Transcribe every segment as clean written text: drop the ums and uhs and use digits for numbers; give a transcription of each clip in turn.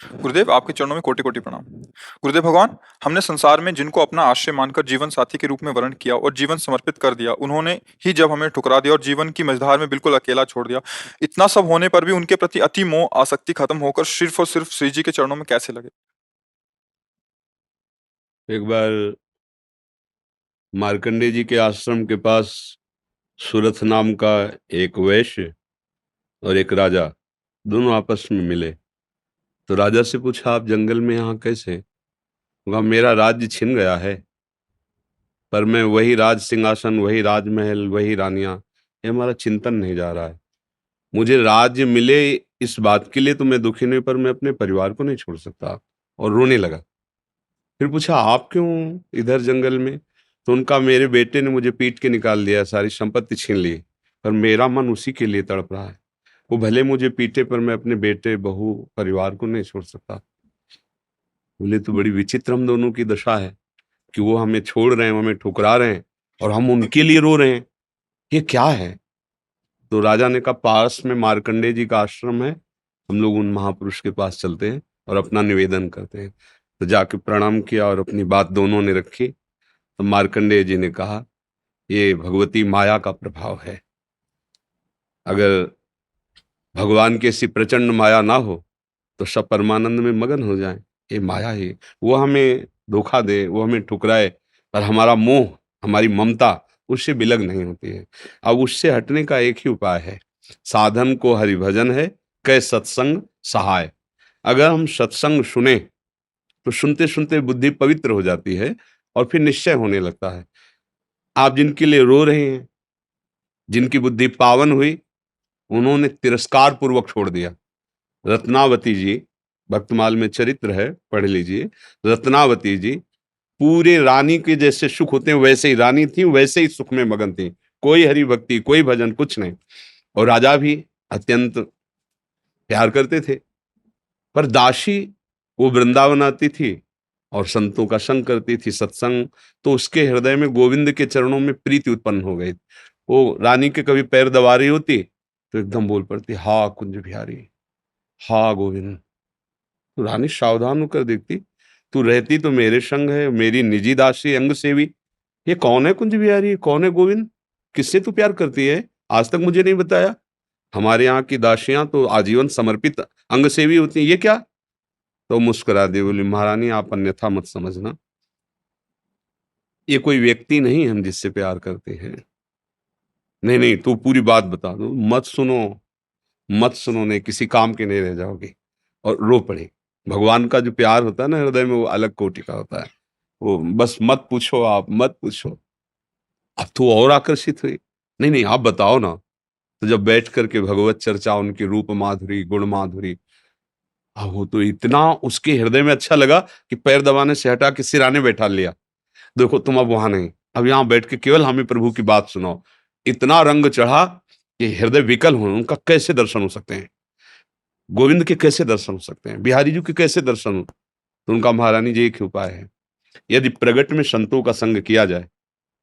गुरुदेव, आपके चरणों में कोटि-कोटि प्रणाम। गुरुदेव भगवान, हमने संसार में जिनको अपना आश्रय मानकर जीवन साथी के रूप में वर्ण किया और जीवन समर्पित कर दिया, उन्होंने ही जब हमें ठुकरा दिया और जीवन की मझधार में बिल्कुल अकेला छोड़ दिया, इतना सब होने पर भी उनके प्रति अति मोह, आसक्ति खत्म होकर सिर्फ़ और सिर्फ़ श्री जी के चरणों में कैसे लगे? एक बार मार्कंडेय जी के आश्रम के पास सुरथ नाम का एक वैश्य और एक राजा दोनों आपस में मिले। तो राजा से पूछा, आप जंगल में यहाँ कैसे? कहा, मेरा राज्य छिन गया है, पर मैं वही राज सिंहासन, वही राजमहल, वही रानियां, ये हमारा चिंतन नहीं जा रहा है। मुझे राज्य मिले इस बात के लिए तो मैं दुखी नहीं, पर मैं अपने परिवार को नहीं छोड़ सकता। और रोने लगा। फिर पूछा, आप क्यों इधर जंगल में? तो उनका, मेरे बेटे ने मुझे पीट के निकाल दिया, सारी संपत्ति छीन ली, पर मेरा मन उसी के लिए तड़प रहा है। वो भले मुझे पीटे, पर मैं अपने बेटे, बहू, परिवार को नहीं छोड़ सकता। बोले, तो बड़ी विचित्र हम दोनों की दशा है कि वो हमें छोड़ रहे हैं, हमें ठुकरा रहे हैं, और हम उनके लिए रो रहे हैं। ये क्या है? तो राजा ने कहा, पास में मार्कंडेय जी का आश्रम है, हम लोग उन महापुरुष के पास चलते हैं और अपना निवेदन करते हैं। तो जाके प्रणाम किया और अपनी बात दोनों ने रखी। तो मार्कंडेय जी ने कहा, ये भगवती माया का प्रभाव है। अगर भगवान की ऐसी प्रचंड माया ना हो तो सब परमानंद में मगन हो जाएं। ये माया ही, वो हमें धोखा दे, वो हमें ठुकराए, पर हमारा मोह, हमारी ममता उससे बिलग नहीं होती है। अब उससे हटने का एक ही उपाय है, साधन को हरिभजन है, कै सत्संग सहाय। अगर हम सत्संग सुने तो सुनते सुनते बुद्धि पवित्र हो जाती है और फिर निश्चय होने लगता है। आप जिनके लिए रो रहे हैं, जिनकी बुद्धि पावन हुई, उन्होंने तिरस्कार पूर्वक छोड़ दिया। रत्नावती जी, भक्तमाल में चरित्र है, पढ़ लीजिए। रत्नावती जी पूरे रानी के जैसे सुख होते हैं वैसे ही रानी थी, वैसे ही सुख में मगन थी। कोई हरि भक्ति, कोई भजन, कुछ नहीं। और राजा भी अत्यंत प्यार करते थे। पर दासी, वो वृंदावन आती थी और संतों का संग करती थी, सत्संग। तो उसके हृदय में गोविंद के चरणों में प्रीति उत्पन्न हो गई। वो रानी के कभी पैर दबा रही होती तो एकदम बोल पड़ती, हा कुंज बिहारी, हा गोविंद। तो रानी सावधान होकर देखती, तू रहती तो मेरे संग है, मेरी निजी दासी, अंग सेवी। ये कौन है कुंज बिहारी, कौन है गोविंद? किससे तू प्यार करती है? आज तक मुझे नहीं बताया। हमारे यहाँ की दासियां तो आजीवन समर्पित अंग सेवी होती हैं, ये क्या? तो मुस्कुरा दी, बोली, महारानी आप अन्यथा मत समझना, ये कोई व्यक्ति नहीं हम जिससे प्यार करते हैं। नहीं नहीं, तू पूरी बात बता दो, मत सुनो, मत सुनो, नहीं किसी काम के नहीं रह जाओगे। और रो पड़े। भगवान का जो प्यार होता है ना हृदय में, वो अलग कोटि का होता है। वो बस मत पूछो, आप मत पूछो। अब तो और आकर्षित हुई, नहीं नहीं आप बताओ ना। तो जब बैठ करके भगवत चर्चा, उनकी रूप माधुरी, गुण माधुरी, वो तो इतना उसके हृदय में अच्छा लगा कि पैर दबाने से हटा के सिराने बैठा लिया। देखो तुम अब वहां नहीं, अब यहाँ बैठ के केवल हमें प्रभु की बात सुनाओ। इतना रंग चढ़ा कि हृदय विकल हो, उनका कैसे दर्शन हो सकते हैं? गोविंद के कैसे दर्शन हो सकते हैं? बिहारी जी के कैसे दर्शन हो? तो उनका, महारानी जी एक ही उपाय है, यदि प्रगट में संतों का संग किया जाए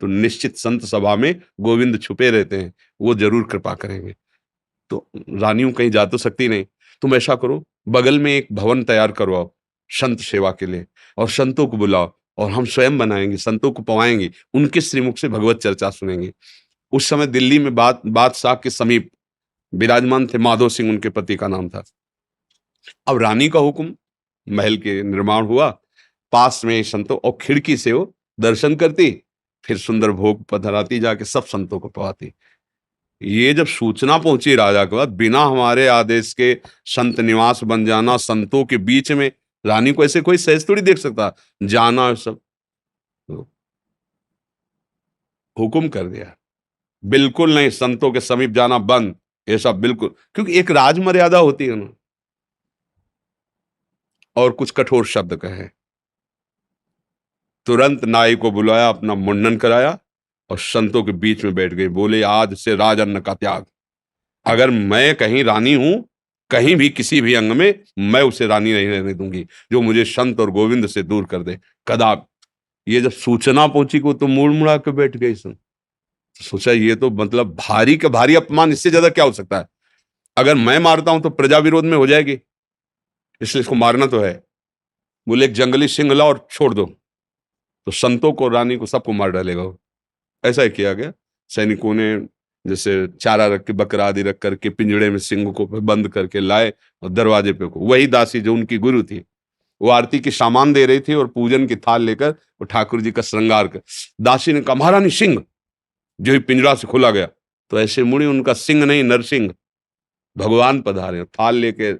तो निश्चित संत सभा में गोविंद छुपे रहते हैं, वो जरूर कृपा करेंगे। तो रानियों कहीं जा तो सकती नहीं, तुम ऐसा करो, बगल में एक भवन तैयार करवाओ संत सेवा के लिए, और संतों को बुलाओ, और हम स्वयं बनाएंगे, संतों को पवाएंगे, उनके श्रीमुख से भगवत चर्चा सुनेंगे। उस समय दिल्ली में बादशाह के समीप विराजमान थे माधो सिंह, उनके पति का नाम था। अब रानी का हुक्म, महल के निर्माण हुआ, पास में संतों, और खिड़की से वो दर्शन करती, फिर सुंदर भोग पधराती, जाके सब संतों को पवाती। ये जब सूचना पहुंची राजा के पास, बिना हमारे आदेश के संत निवास बन जाना, संतों के बीच में, रानी को ऐसे कोई सहज थोड़ी देख सकता, जाना सब। तो हुक्म कर दिया, बिल्कुल नहीं, संतों के समीप जाना बंद, ये सब बिल्कुल, क्योंकि एक राज मर्यादा होती है ना। और कुछ कठोर शब्द कहे। तुरंत नाई को बुलाया, अपना मुंडन कराया और संतों के बीच में बैठ गई। बोले, आज से राजअन्न का त्याग। अगर मैं कहीं रानी हूं, कहीं भी किसी भी अंग में, मैं उसे रानी नहीं रहने दूंगी जो मुझे संत और गोविंद से दूर कर दे, कदाप। ये जब सूचना पहुंची को तो मुड़ मुड़ा के बैठ गई सन। तो सोचा, ये तो मतलब भारी का भारी अपमान, इससे ज्यादा क्या हो सकता है? अगर मैं मारता हूं तो प्रजा विरोध में हो जाएगी, इसलिए इसको मारना तो है। बोले एक जंगली सिंह लाओ और छोड़ दो, तो संतों को, रानी को, सबको मार डालेगा वो। ऐसा ही किया गया। सैनिकों ने जैसे चारा रख के, बकरा आदि रख करके पिंजड़े में सिंह को बंद करके लाए और दरवाजे पे को, वही दासी जो उनकी गुरु थी, वो आरती की सामान दे रही थी और पूजन की थाल लेकर वो ठाकुर जी का श्रृंगार कर, दासी ने कहा महारानी सिंह, जो ही पिंजरा से खुला गया तो ऐसे मुड़ी, उनका सिंह नहीं नरसिंह, भगवान पधारे, थाल लेके,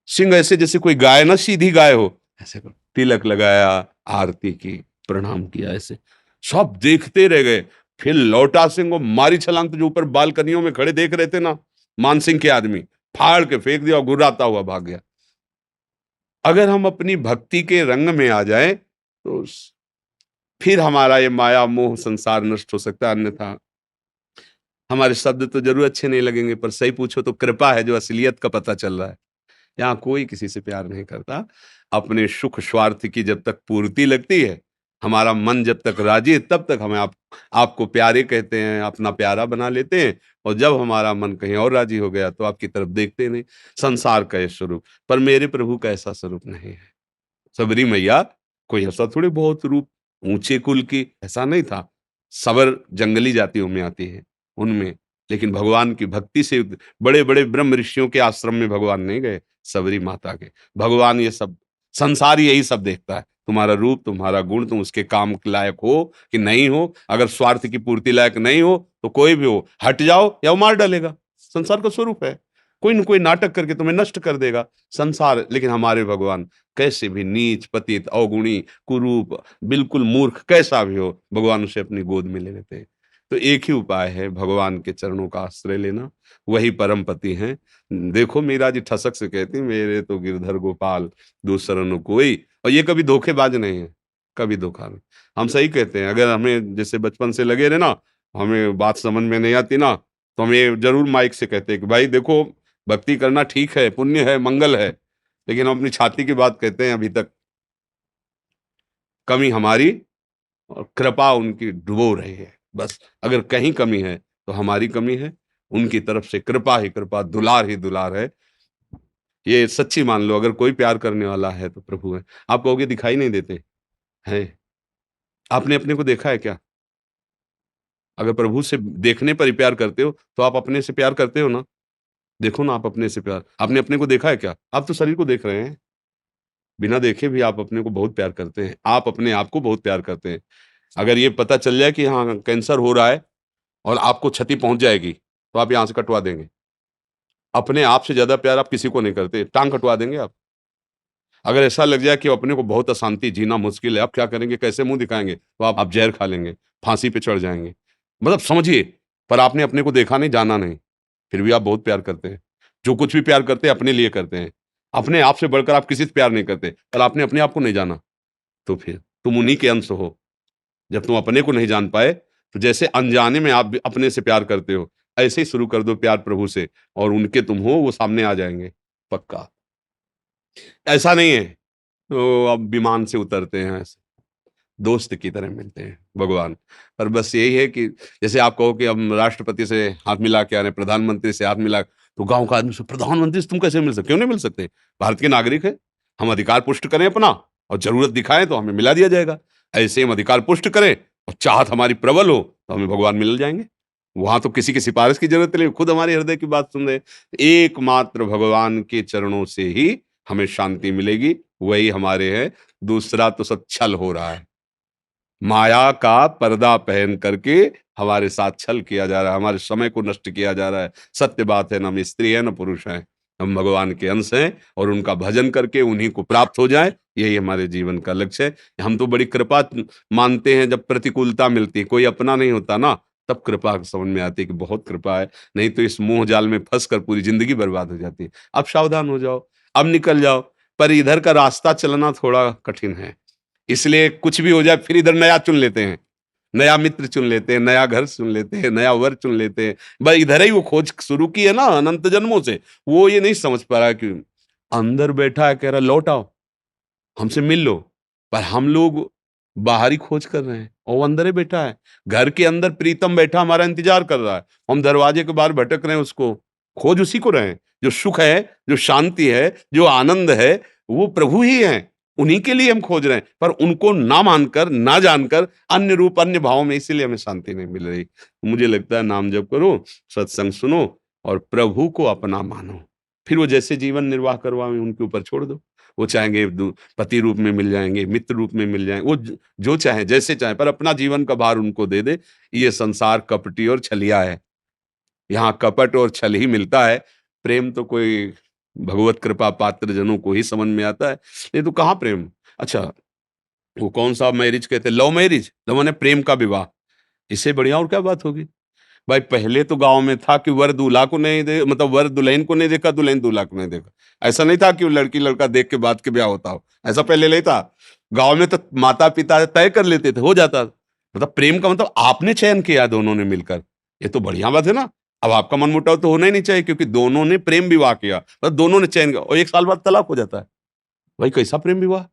सिंह ऐसे जैसे कोई गाय ना, सीधी गाय हो, ऐसे करो, तिलक लगाया, आरती की, प्रणाम किया, ऐसे सब देखते रह गए। फिर लौटा सिंह को मारी छलांग, तो जो ऊपर बालकनियों में खड़े देख रहे थे ना मान सिंह के आदमी, फाड़ के फेंक दिया और गुर्राता हुआ भाग गया। अगर हम अपनी भक्ति के रंग में आ जाए तो फिर हमारा ये माया मोह संसार नष्ट हो सकता है, अन्यथा हमारे शब्द तो जरूर अच्छे नहीं लगेंगे, पर सही पूछो तो कृपा है जो असलियत का पता चल रहा है। यहाँ कोई किसी से प्यार नहीं करता। अपने सुख स्वार्थ की जब तक पूर्ति लगती है, हमारा मन जब तक राजी है, तब तक हमें आपको प्यारे कहते हैं, अपना प्यारा बना लेते हैं। और जब हमारा मन कहीं और राजी हो गया तो आपकी तरफ देखते नहीं। संसार का ये स्वरूप, पर मेरे प्रभु का ऐसा स्वरूप नहीं है। सबरी मैया कोई ऐसा थोड़ी बहुत रूप ऊंचे कुल की, ऐसा नहीं था। सबर जंगली जातियों में आती है उनमें, लेकिन भगवान की भक्ति से बड़े बड़े ब्रह्म ऋषियों के आश्रम में भगवान नहीं गए, सबरी माता के। भगवान ये सब, संसार यही सब देखता है, तुम्हारा रूप, तुम्हारा गुण, तुम उसके काम के लायक हो कि नहीं हो। अगर स्वार्थ की पूर्ति लायक नहीं हो तो कोई भी हो, हट जाओ या वो मार डालेगा। संसार का स्वरूप है, कोई न कोई नाटक करके तुम्हें नष्ट कर देगा संसार। लेकिन हमारे भगवान कैसे भी नीच, पतित, अवगुणी, कुरूप, बिल्कुल मूर्ख कैसा भी हो, भगवान उसे अपनी गोद में ले लेते हैं। तो एक ही उपाय है, भगवान के चरणों का आश्रय लेना, वही परम पति हैं। देखो मीरा जी ठसक से कहती, मेरे तो गिरधर गोपाल दूसरा न कोई। और ये कभी धोखेबाज नहीं है, कभी धोखा नहीं। हम सही कहते हैं। अगर हमें जैसे बचपन से लगे रहे ना, हमें बात समझ में नहीं आती ना, तो हम ये जरूर माइक से कहते हैं कि भाई देखो, भक्ति करना ठीक है, पुण्य है, मंगल है, लेकिन हम अपनी छाती की बात कहते हैं, अभी तक कमी हमारी और कृपा उनकी डुबो रही है। बस अगर कहीं कमी है तो हमारी कमी है, उनकी तरफ से कृपा ही कृपा, दुलार ही दुलार है। ये सच्ची मान लो, अगर कोई प्यार करने वाला है तो प्रभु है। आप कहोगे दिखाई नहीं देते हैं, आपने अपने को देखा है क्या? अगर प्रभु से देखने पर ही प्यार करते हो तो आप अपने से प्यार करते हो ना? देखो ना, आप अपने से प्यार, आपने अपने को देखा है क्या? आप तो शरीर को देख रहे हैं, बिना देखे भी आप अपने को बहुत प्यार करते हैं, आप अपने आप को बहुत प्यार करते हैं। अगर ये पता चल जाए कि हाँ कैंसर हो रहा है और आपको क्षति पहुंच जाएगी, तो आप यहाँ से कटवा देंगे। अपने आप से ज्यादा प्यार आप किसी को नहीं करते, टांग कटवा देंगे आप। अगर ऐसा लग जाए कि अपने को बहुत अशांति, जीना मुश्किल है, आप क्या करेंगे, कैसे मुंह दिखाएंगे? तो आप जहर खा लेंगे, फांसी पे चढ़ जाएंगे। मतलब समझिए, पर आपने अपने को देखा नहीं, जाना नहीं, फिर भी आप बहुत प्यार करते हैं। जो कुछ भी प्यार करते हैं अपने लिए करते हैं, अपने आप से बढ़कर आप किसी से प्यार नहीं करते। पर आपने अपने आप को नहीं जाना, तो फिर तुम उन्हीं के अंश हो। जब तुम अपने को नहीं जान पाए, तो जैसे अनजाने में आप भी अपने से प्यार करते हो, ऐसे ही शुरू कर दो प्यार प्रभु से, और उनके तुम हो, वो सामने आ जाएंगे पक्का। ऐसा नहीं है तो अब विमान से उतरते हैं, ऐसे दोस्त की तरह मिलते हैं भगवान। पर बस यही है कि जैसे आप कहो कि हम राष्ट्रपति से हाथ मिला के आ रहे हैं, प्रधानमंत्री से हाथ मिला, तो गांव का आदमी से प्रधानमंत्री से तुम कैसे मिल सकते? क्यों नहीं मिल सकते? भारत के नागरिक है, हम अधिकार पुष्ट करें अपना, और जरूरत दिखाएं तो हमें मिला दिया जाएगा। ऐसे हम अधिकार पुष्ट करें और चाहत हमारी प्रबल हो तो हमें भगवान मिल जाएंगे। वहां तो किसी की सिफारिश की जरूरत नहीं, खुद हमारे हृदय की बात सुन रहे। एकमात्र भगवान के चरणों से ही हमें शांति मिलेगी, वही हमारे हैं। दूसरा तो सब छल हो रहा है, माया का पर्दा पहन करके हमारे साथ छल किया जा रहा है, हमारे समय को नष्ट किया जा रहा है। सत्य बात है, न हम स्त्री है न पुरुष हैं, हम भगवान के अंश हैं, और उनका भजन करके उन्हीं को प्राप्त हो जाए, यही हमारे जीवन का लक्ष्य है। हम तो बड़ी कृपा मानते हैं, जब प्रतिकूलता मिलती है, कोई अपना नहीं होता ना, तब कृपा समझ में आती है कि बहुत कृपा है। नहीं तो इस मोह जाल में फंस कर पूरी जिंदगी बर्बाद हो जाती है। अब सावधान हो जाओ, अब निकल जाओ। पर इधर का रास्ता चलना थोड़ा कठिन है, इसलिए कुछ भी हो जाए फिर इधर नया चुन लेते हैं, नया मित्र चुन लेते हैं, नया घर चुन लेते हैं, नया वर चुन लेते हैं। बस इधर ही वो खोज शुरू की है ना अनंत जन्मों से। वो ये नहीं समझ पा रहा कि अंदर बैठा है, कह रहा लौट आओ, हमसे मिल लो। पर हम लोग बाहरी खोज कर रहे हैं और वो अंदर ही बैठा है। घर के अंदर प्रीतम बैठा हमारा इंतजार कर रहा है, हम दरवाजे के बाहर भटक रहे हैं उसको खोज उसी को रहे हैं। जो सुख है, जो शांति है, जो आनंद है, वो प्रभु ही हैं। उन्हीं के लिए हम खोज रहे हैं, पर उनको ना मानकर, ना जानकर अन्य रूप, अन्य भाव में, इसीलिए हमें शांति नहीं मिल रही। मुझे लगता है नाम जप करो, सत्संग सुनो और प्रभु को अपना मानो। फिर वो जैसे जीवन निर्वाह करवाएँ उनके ऊपर छोड़ दो। वो चाहेंगे पति रूप में मिल जाएँगे, मित्र रूप में मिल जाएँ, वो जो चाहें, जैसे चाहें, पर अपना जीवन का भार उनको दे दें। ये संसार कपटी और छलिया है। यहाँ कपट और छल ही मिलता है। प्रेम तो कोई भगवत कृपा पात्र जनों को ही समझ में आता है। नहीं तो कहाँ प्रेम? अच्छा, वो कौन-सा मैरिज कहते हैं, लव मैरिज, तो माने प्रेम का विवाह। इससे बढ़िया और क्या बात होगी? भाई पहले तो गाँव में था कि वर दूल्हा को नहीं दे, मतलब वर दुल्हन को नहीं देखा, दुल्हन दूल्हा को नहीं देखा। ऐसा नहीं था कि वो लड़की-लड़का देख के बाद के ब्याह होता हो। ऐसा पहले नहीं था। गाँव में तो माता-पिता तय कर लेते थे, हो जाता। मतलब प्रेम का मतलब आपने चयन किया दोनों ने मिलकर। ये तो बढ़िया बात है ना। अब आपका मनमुटाव तो होना ही नहीं चाहिए, क्योंकि दोनों ने प्रेम विवाह किया। मतलब दोनों ने चयन किया और 1 साल बाद तलाक हो जाता है। भाई कैसा प्रेम विवाह?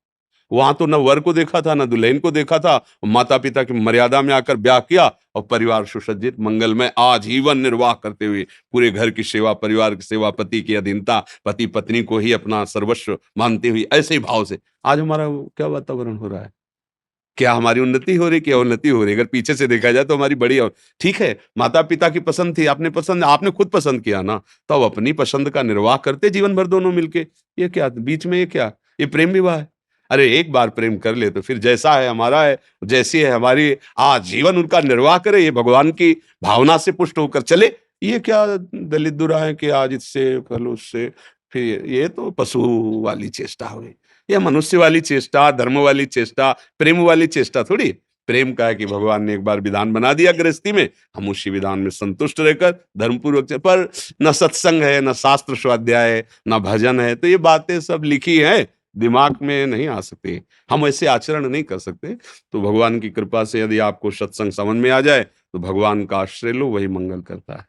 वहां तो न वर को देखा था, न दुल्हन को देखा था, माता पिता की मर्यादा में आकर ब्याह किया और परिवार सुसज्जित मंगलमय आजीवन निर्वाह करते हुए पूरे घर की सेवा, परिवार की सेवा, पति की अधीनता, पति पत्नी को ही अपना सर्वस्व मानते हुए ऐसे ही भाव से आज हमारा क्या वातावरण हो रहा है? क्या हमारी उन्नति हो रही, क्या अवनति हो रही? अगर पीछे से देखा जाए तो हमारी बड़ी ठीक है, माता-पिता की पसंद थी, आपने खुद पसंद किया ना, तो अब अपनी पसंद का निर्वाह करते जीवन भर दोनों मिलके। ये क्या बीच में, ये क्या? ये प्रेम विवाह है। अरे एक बार प्रेम कर ले तो फिर जैसा है हमारा है, जैसी है हमारी, आजीवन उनका निर्वाह करे, ये भगवान की भावना से पुष्ट होकर चले। ये क्या दलित दुरा है कि आज इससे कल उससे, फिर ये तो पशु वाली चेष्टा हुई। ये मनुष्य वाली चेष्टा, धर्म वाली चेष्टा, प्रेम वाली चेष्टा थोड़ी। प्रेम का है कि भगवान ने एक बार विधान बना दिया गृहस्थी में, हम उसी विधान में संतुष्ट रहकर धर्मपूर्वक पर न सत्संग है, न शास्त्र स्वाध्याय है, न भजन है, तो ये बातें सब लिखी हैं, दिमाग में नहीं आ सकती। हम ऐसे आचरण नहीं कर सकते। तो भगवान की कृपा से यदि आपको सत्संग समझ में आ जाए, तो भगवान का आश्रय लो, वही मंगल करता है।